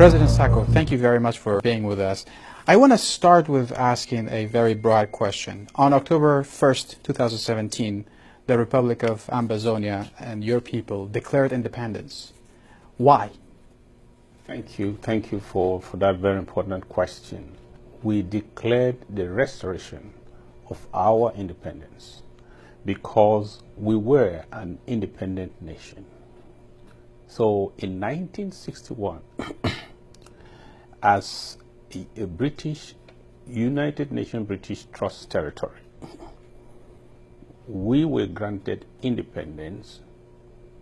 President Sako, thank you very much for being with us. I want to start with asking a very broad question. On October 1st, 2017, the Republic of Ambazonia and your people declared independence. Why? Thank you. Thank you for that very important question. We declared the restoration of our independence because we were an independent nation. So in 1961, as a British, United Nations British Trust territory, we were granted independence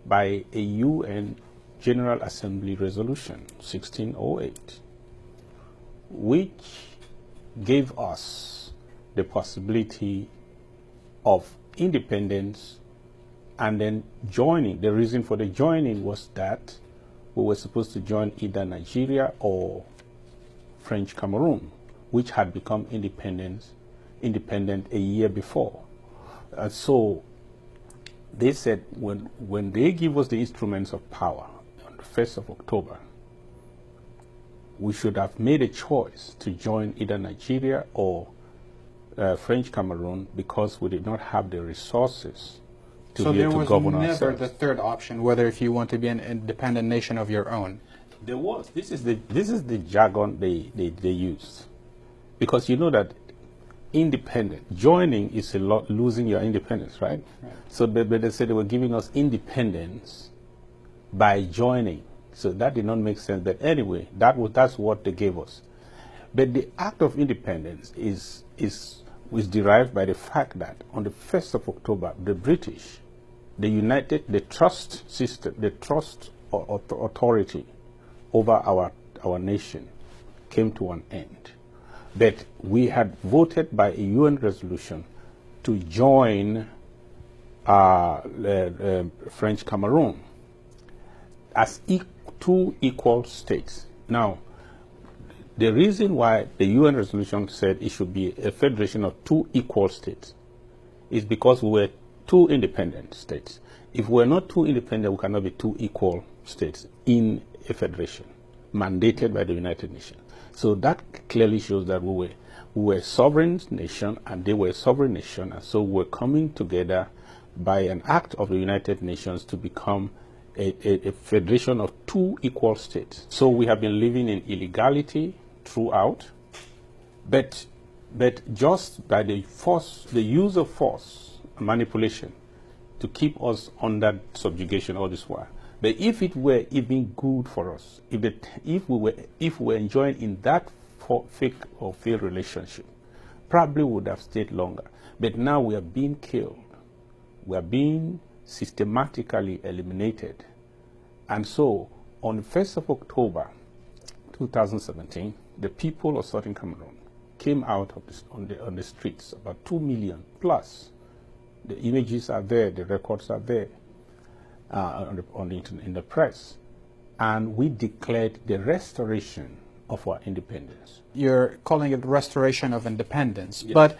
by a UN General Assembly Resolution 1608, which gave us the possibility of independence and then joining. The reason for the joining was that we were supposed to join either Nigeria or French Cameroon, which had become independent a year before. So they said when they give us the instruments of power on the 1st of October, we should have made a choice to join either Nigeria or French Cameroon because we did not have the resources to be able to govern ourselves. So there was never the third option, whether if you want to be an independent nation of your own. There was. This is the jargon they used, because you know that joining is a lot losing your independence, right? So they said they were giving us independence by joining. So that did not make sense. But anyway, that's what they gave us. But the act of independence is derived by the fact that on the 1st of October, the British, the trust system, the trust authority over our nation came to an end. But we had voted by a UN resolution to join French Cameroon as two equal states. Now, the reason why the UN resolution said it should be a federation of two equal states is because we were two independent states. If we're not two independent, we cannot be two equal states in a federation mandated by the United Nations. So that clearly shows that we were a sovereign nation and they were a sovereign nation, and so we're coming together by an act of the United Nations to become a federation of two equal states. So we have been living in illegality throughout, but just by the use of force, manipulation, to keep us under subjugation all this while. But if it were even good for us, if we were enjoying in that fake or failed relationship, probably would have stayed longer. But now we are being killed. We are being systematically eliminated. And so on the 1st of October 2017, the people of Southern Cameroon came out of on the streets, about 2 million plus. The images are there, the records are there. In the press, and we declared the restoration of our independence. You're calling it restoration of independence, yes. But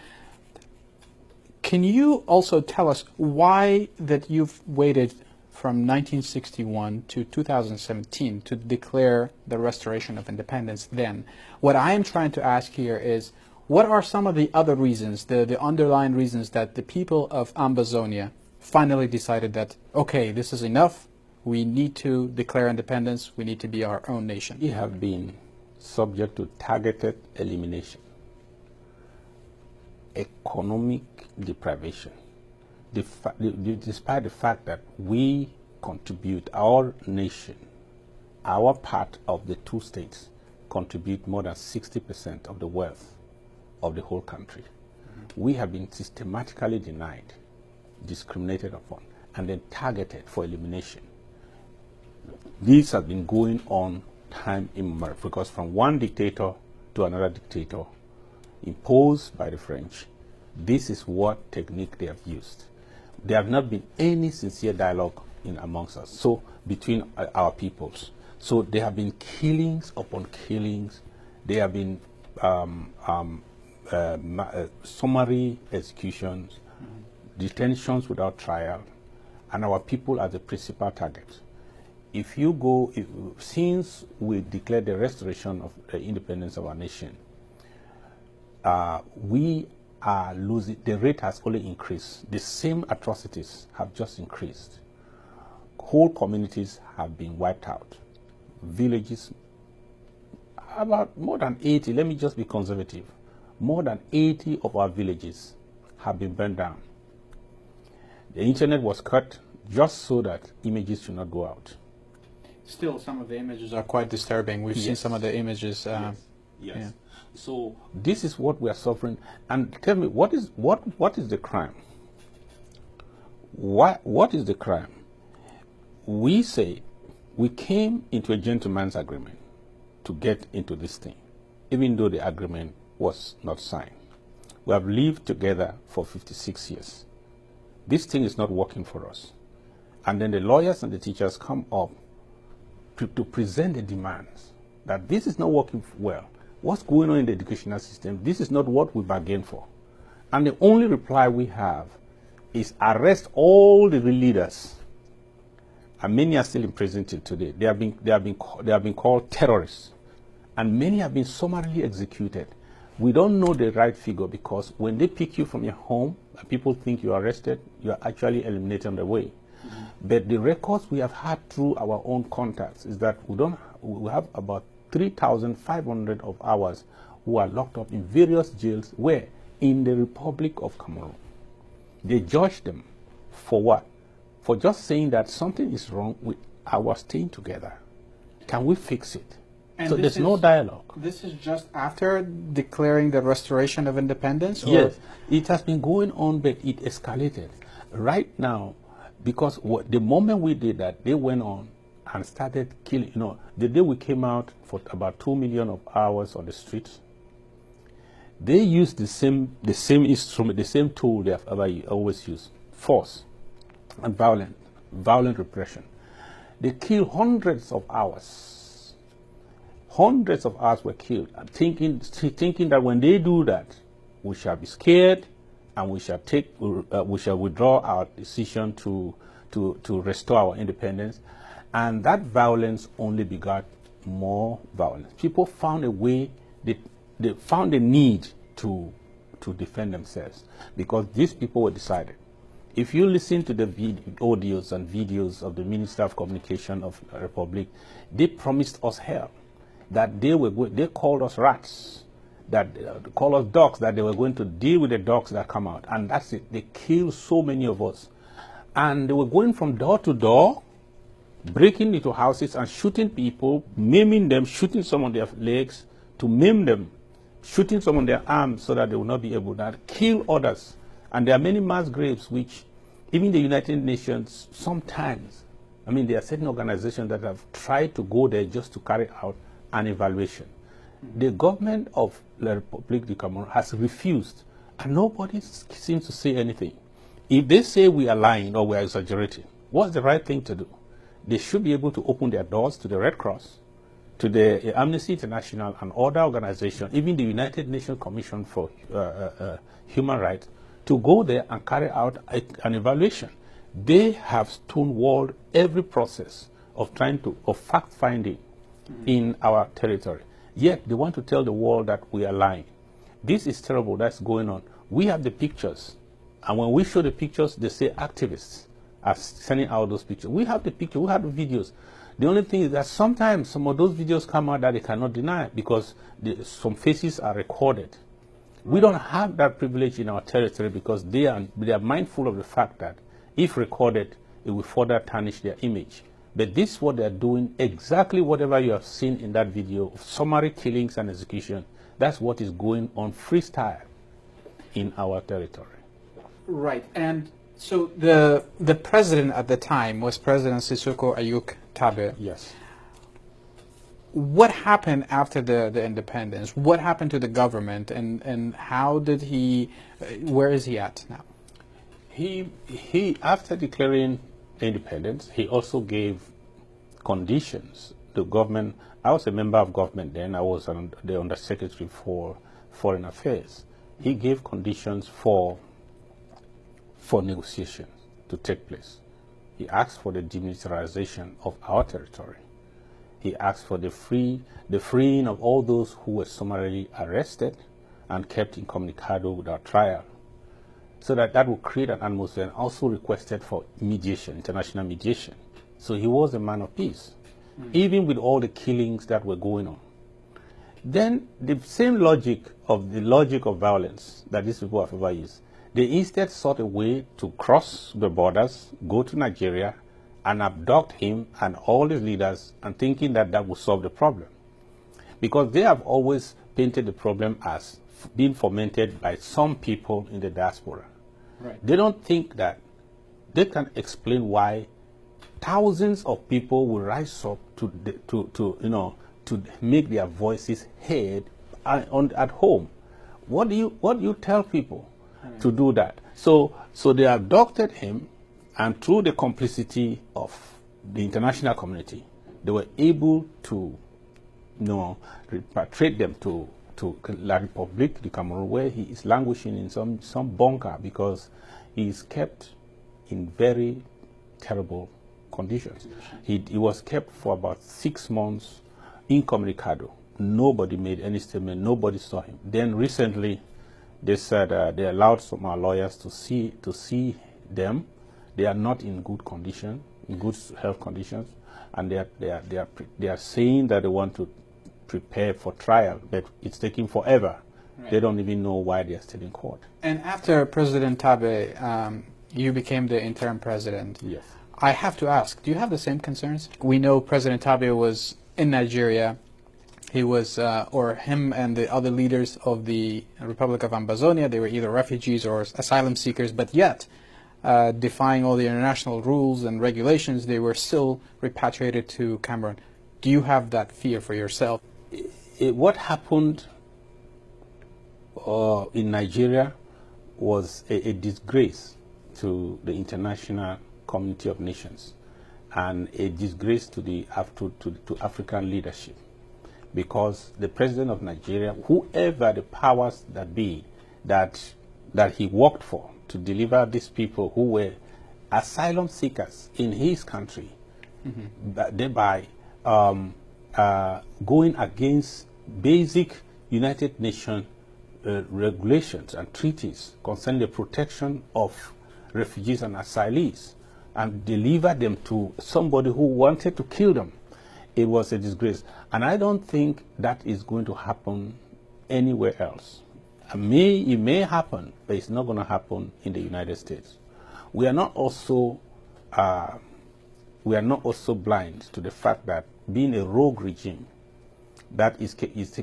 can you also tell us why that you've waited from 1961 to 2017 to declare the restoration of independence then? What I am trying to ask here is, what are some of the other reasons, the underlying reasons that the people of Ambazonia finally decided that, okay, this is enough, we need to declare independence, we need to be our own nation? We have been subject to targeted elimination, economic deprivation, despite the fact that we contribute, our nation, our part of the two states, contribute more than 60% of the wealth of the whole country. We have been systematically denied, discriminated upon, and then targeted for elimination. This has been going on time immemorial, because from one dictator to another dictator imposed by the French, this is what technique they have used. There have not been any sincere dialogue amongst us, so between our peoples. So there have been killings upon killings. There have been summary executions, detentions without trial, and our people are the principal target. if you go, since we declared the restoration of the independence of our nation, we are losing, the rate has only increased. The same atrocities have just increased. Whole communities have been wiped out. Villages, about more than 80, let me just be conservative, more than 80 of our villages have been burned down. The internet was cut just so that images should not go out. Still, some of the images are quite disturbing. We've seen some of the images. Yes. Yeah. So this is what we are suffering. And tell me, what is the crime? What is the crime? We say we came into a gentleman's agreement to get into this thing, even though the agreement was not signed. We have lived together for 56 years. This thing is not working for us. And then the lawyers and the teachers come up to present the demands that this is not working well. What's going on in the educational system? This is not what we bargained for. And the only reply we have is arrest all the leaders. And many are still in prison till today. They have been called terrorists. And many have been summarily executed. We don't know the right figure, because when they pick you from your home, people think you are arrested, you are actually eliminated on the way. But the records we have had through our own contacts is that we have about 3,500 of ours who are locked up in various jails where in the Republic of Cameroon. They judge them for what? For just saying that something is wrong with our staying together. Can we fix it? And so there's no dialogue. This is just after declaring the restoration of independence? Or? Yes, it has been going on, but it escalated. Right now, because the moment we did that, they went on and started killing. You know, the day we came out for about 2 million of hours on the streets, they used the same instrument, the same tool they have always used: force and violent repression. They killed hundreds of hours. Hundreds of hours were killed, thinking that when they do that, we shall be scared and we shall withdraw our decision to restore our independence. And that violence only begot more violence. People found a way, they found a need to defend themselves, because these people were decided. If you listen to the audios and videos of the Minister of Communication of the Republic, they promised us hell, that they called us rats, that called us dogs, that they were going to deal with the dogs that come out. And that's it. They killed so many of us. And they were going from door to door, breaking into houses and shooting people, maiming them, shooting some on their legs to maim them, shooting some on their arms so that they will not be able to kill others. And there are many mass graves which even the United Nations sometimes, I mean, there are certain organizations that have tried to go there just to carry out an evaluation. The government of the Republic of Cameroon has refused, and nobody seems to say anything. If they say we are lying or we are exaggerating, what's the right thing to do? They should be able to open their doors to the Red Cross, to the Amnesty International and other organizations, even the United Nations Commission for Human Rights, to go there and carry out an evaluation. They have stonewalled every process of fact-finding in our territory. Yet they want to tell the world that we are lying. This is terrible. That's going on. We have the pictures, and when we show the pictures, they say activists are sending out those pictures. We have the picture. We have the videos. The only thing is that sometimes some of those videos come out that they cannot deny, because some faces are recorded. We don't have that privilege in our territory, because they are mindful of the fact that if recorded, it will further tarnish their image. But this is what they are doing, exactly whatever you have seen in that video of summary killings and execution. That's what is going on freestyle in our territory. Right. And so the president at the time was President Sisoko Ayuk Tabe. Yes. What happened after the independence? What happened to the government, and how did where is he at now? He after declaring independence, he also gave conditions to government. I was a member of government then. I was the Undersecretary for Foreign Affairs. He gave conditions for negotiations to take place. He asked for the demilitarization of our territory. He asked for the freeing of all those who were summarily arrested and kept incommunicado without trial, so that would create an atmosphere, and also requested for mediation, international mediation. So he was a man of peace, even with all the killings that were going on. Then the same logic of violence that these people have ever used, they instead sought a way to cross the borders, go to Nigeria, and abduct him and all his leaders, and thinking that that would solve the problem. Because they have always painted the problem as being fomented by some people in the diaspora. Right. They don't think that they can explain why thousands of people will rise up to make their voices heard at home. What do you tell people to do that? So they abducted him, and through the complicity of the international community, they were able to repatriate them to La Republique du Cameroon, where he is languishing in some bunker because he is kept in very terrible conditions. He was kept for about 6 months incommunicado. Nobody made any statement. Nobody saw him. Then recently, they said they allowed some of our lawyers to see them. They are not in good condition, in good health conditions, and they are saying that they want to prepare for trial, but it's taking forever. Right. They don't even know why they are still in court. And after President Tabe, you became the interim president. Yes. I have to ask, do you have the same concerns? We know President Tabe was in Nigeria. He was, or him and the other leaders of the Republic of Ambazonia, they were either refugees or asylum seekers, but yet, defying all the international rules and regulations, they were still repatriated to Cameroon. Do you have that fear for yourself? What happened in Nigeria was a disgrace to the international community of nations, and a disgrace to African leadership, because the president of Nigeria, whoever the powers that be that he worked for to deliver these people who were asylum seekers in his country, thereby going against basic United Nations regulations and treaties concerning the protection of refugees and asylees, and deliver them to somebody who wanted to kill them. It was a disgrace. And I don't think that is going to happen anywhere else. It may happen, but it's not going to happen in the United States. We are not also blind to the fact that being a rogue regime that is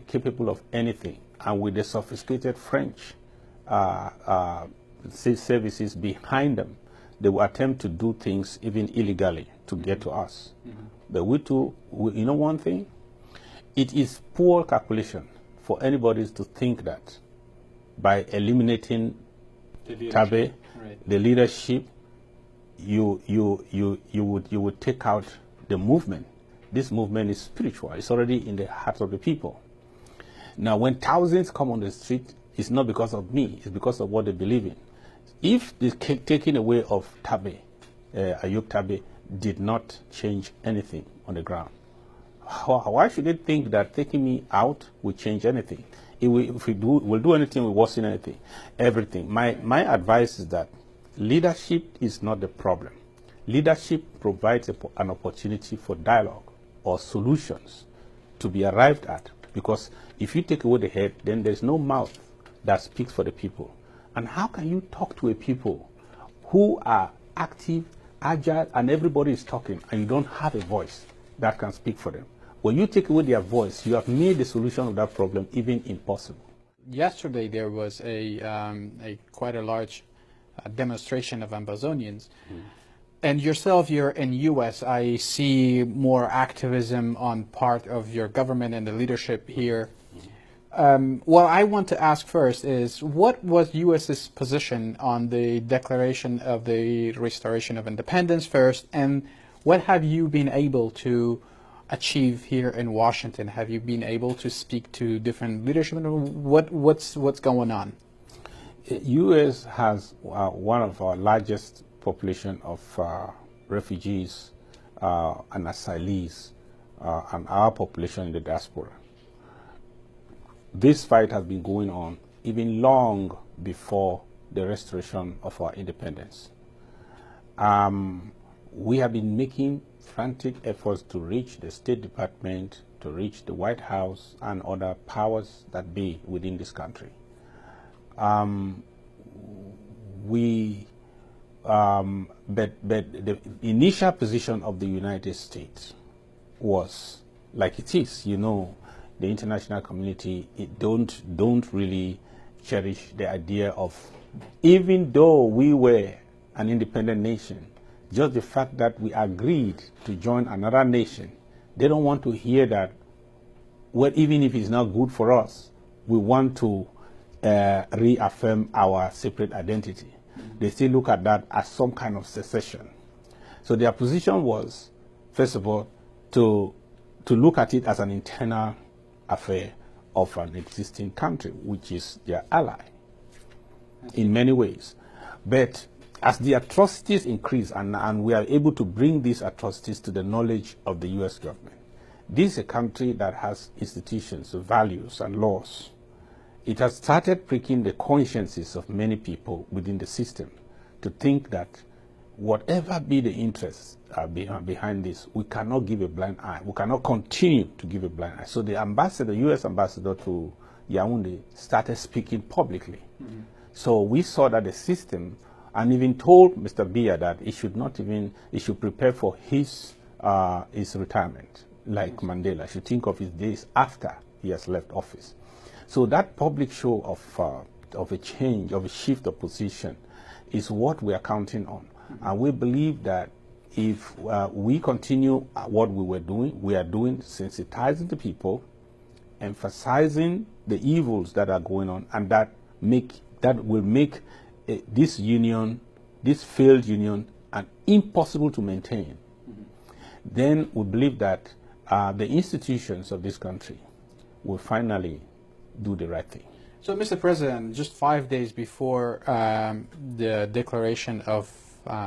capable of anything, and with the sophisticated French services behind them, they will attempt to do things even illegally to get to us. But you know one thing? It is poor calculation for anybody to think that by eliminating Tabe, the leadership, you would take out the movement. This movement is spiritual. It's already in the hearts of the people. Now, when thousands come on the street, it's not because of me. It's because of what they believe in. If the taking away of Tabe, Ayub Tabe, did not change anything on the ground, why should they think that taking me out will change anything? If we'll do anything, we'll worsen anything, everything. My advice is that leadership is not the problem. Leadership provides an opportunity for dialogue or solutions to be arrived at, because if you take away the head, then there's no mouth that speaks for the people. And how can you talk to a people who are active, agile, and everybody is talking, and you don't have a voice that can speak for them? When you take away their voice, you have made the solution of that problem even impossible. Yesterday there was quite a large demonstration of Ambazonians. And yourself, you're in U.S. I see more activism on part of your government and the leadership here. What I want to ask first is, what was U.S.'s position on the Declaration of the Restoration of Independence first, and what have you been able to achieve here in Washington? Have you been able to speak to different leadership? What's going on? U.S. has one of our largest population of refugees and asylees and our population in the diaspora. This fight has been going on even long before the restoration of our independence. We have been making frantic efforts to reach the State Department, to reach the White House and other powers that be within this country. But the initial position of the United States was like it is. You know, the international community don't really cherish the idea of, even though we were an independent nation, just the fact that we agreed to join another nation, they don't want to hear that, well, even if it's not good for us, we want to reaffirm our separate identity. They still look at that as some kind of secession. So their position was, first of all, to look at it as an internal affair of an existing country, which is their ally in many ways. But as the atrocities increase, and we are able to bring these atrocities to the knowledge of the U.S. government, this is a country that has institutions, values, and laws. It has started pricking the consciences of many people within the system to think that whatever be the interests behind this, we cannot give a blind eye. We cannot continue to give a blind eye. So the ambassador, U.S. ambassador to Yaoundé, started speaking publicly. Mm-hmm. So we saw that the system, and even told Mr. Biya that he should prepare for his retirement, like Mandela. Should think of his days after he has left office. So that public show of a change, of a shift of position, is what we are counting on. Mm-hmm. And we believe that if we continue what we are doing, sensitizing the people, emphasizing the evils that are going on, and that will make this union, this failed union, impossible to maintain. Mm-hmm. Then we believe that the institutions of this country will finally do the right thing. So, Mr. President, just 5 days before the declaration of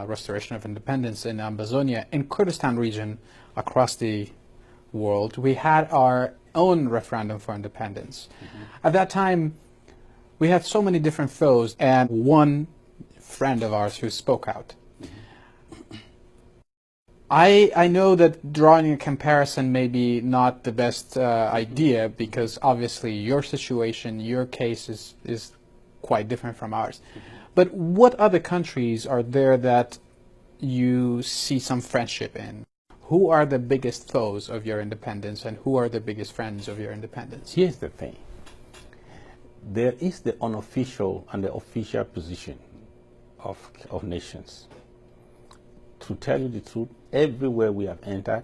restoration of independence in Ambazonia, in Kurdistan region across the world, we had our own referendum for independence. Mm-hmm. At that time, we had so many different foes and one friend of ours who spoke out. I know that drawing a comparison may be not the best idea, because obviously your situation, your case is quite different from ours. But what other countries are there that you see some friendship in? Who are the biggest foes of your independence, and who are the biggest friends of your independence? Here's the thing. There is the unofficial and the official position of nations. To tell you the truth, everywhere we have entered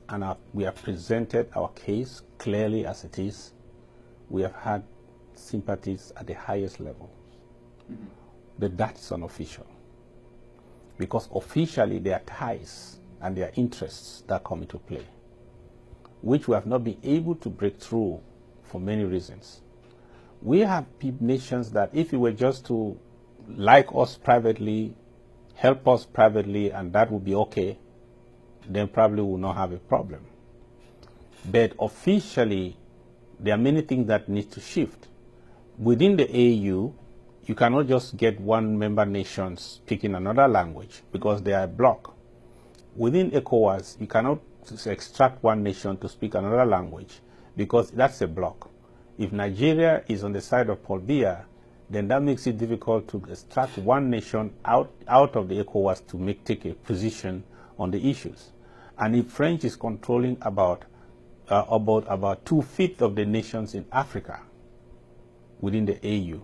and we have presented our case clearly as it is, we have had sympathies at the highest levels. Mm-hmm. But that's unofficial. Because officially there are ties and there are interests that come into play, which we have not been able to break through for many reasons. We have nations that if you were just to like us privately, help us privately, and that would be okay, then probably we will not have a problem. But officially, there are many things that need to shift. Within the AU, you cannot just get one member nation speaking another language because they are a bloc. Within ECOWAS, you cannot extract one nation to speak another language because that's a bloc. If Nigeria is on the side of Paul Biya, then that makes it difficult to extract one nation out of the ECOWAS to take a position on the issues. And if French is controlling about 2/5 of the nations in Africa within the AU,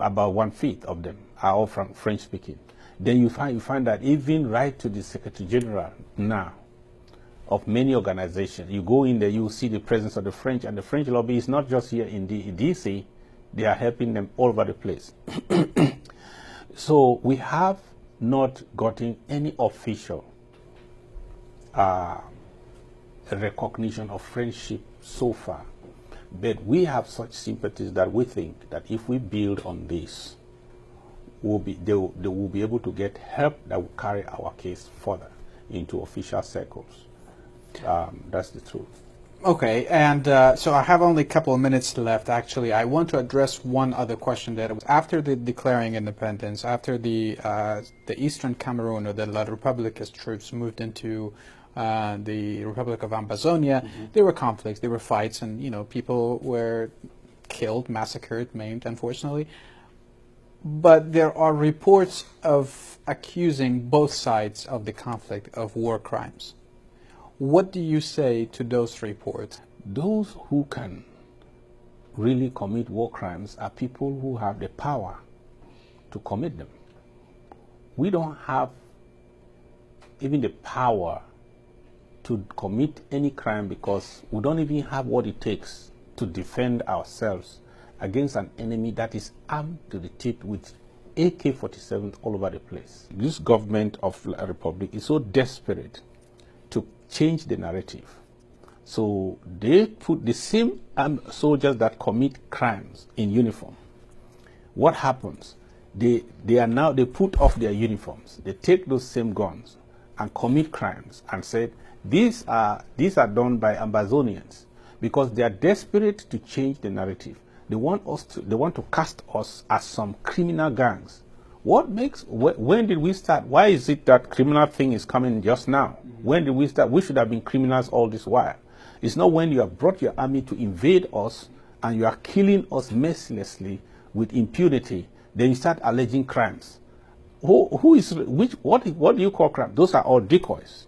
about 1/5 of them are all from French speaking, then you find that even right to the Secretary General now of many organizations, you go in there, you see the presence of the French, and the French lobby is not just here in DC, they are helping them all over the place. So we have not gotten any official recognition of friendship so far. But we have such sympathies that we think that if we build on this, they will be able to get help that will carry our case further into official circles. That's the truth. Okay, and so I have only a couple of minutes left. Actually, I want to address one other question. That was after the declaring independence, after the Eastern Cameroon, or the La Republica's troops moved into the Republic of Ambazonia, there were conflicts, there were fights, and people were killed, massacred, maimed, unfortunately. But there are reports of accusing both sides of the conflict of war crimes. What do you say to those reports? Those who can really commit war crimes are people who have the power to commit them. We don't have even the power to commit any crime because we don't even have what it takes to defend ourselves against an enemy that is armed to the teeth with AK-47 all over the place. This government of the Republic is so desperate to change the narrative. So they put the same soldiers that commit crimes in uniform. What happens? They put off their uniforms. They take those same guns and commit crimes and said these are done by Ambazonians because they are desperate to change the narrative. They want to cast us as some criminal gangs. When did we start? Why is it that criminal thing is coming just now? When did we start? We should have been criminals all this while. It's not when you have brought your army to invade us and you are killing us mercilessly with impunity, then you start alleging crimes. What do you call crimes? Those are all decoys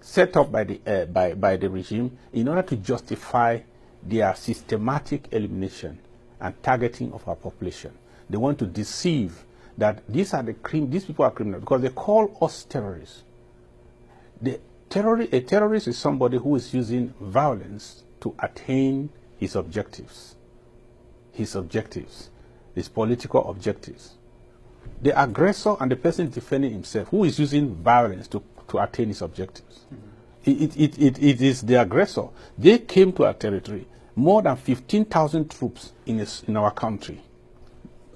set up by the regime in order to justify their systematic elimination and targeting of our population. They want to deceive that these people are criminals because they call us terrorists. A terrorist is somebody who is using violence to attain his objectives, his political objectives. The aggressor and the person defending himself who is using violence to attain his objectives. It is the aggressor. They came to our territory, more than 15,000 troops in our country,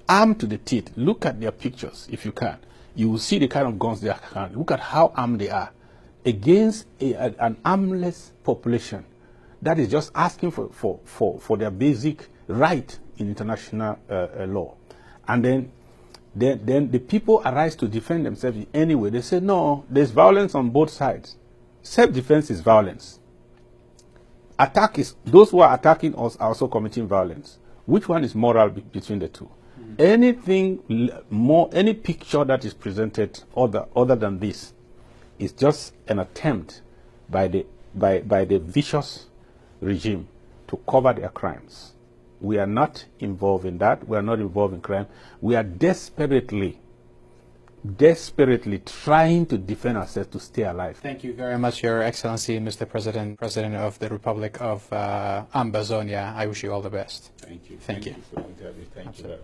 armed to the teeth. Look at their pictures if you can. You will see the kind of guns they are carrying. Look at how armed they are against an armless population that is just asking for their basic right in international law. And then the people arise to defend themselves in any way. They say, no, there's violence on both sides. Self-defense is violence. Those who are attacking us are also committing violence. Which one is moral between the two? Anything more, any picture that is presented other than this is just an attempt by the vicious regime to cover their crimes. We are not involved in that. We are not involved in crime. We are desperately trying to defend ourselves to stay alive. Thank you very much, Your Excellency, Mr. President of the Republic of Ambazonia. I wish you all the best. Thank you. Thank you. For the interview. Thank you.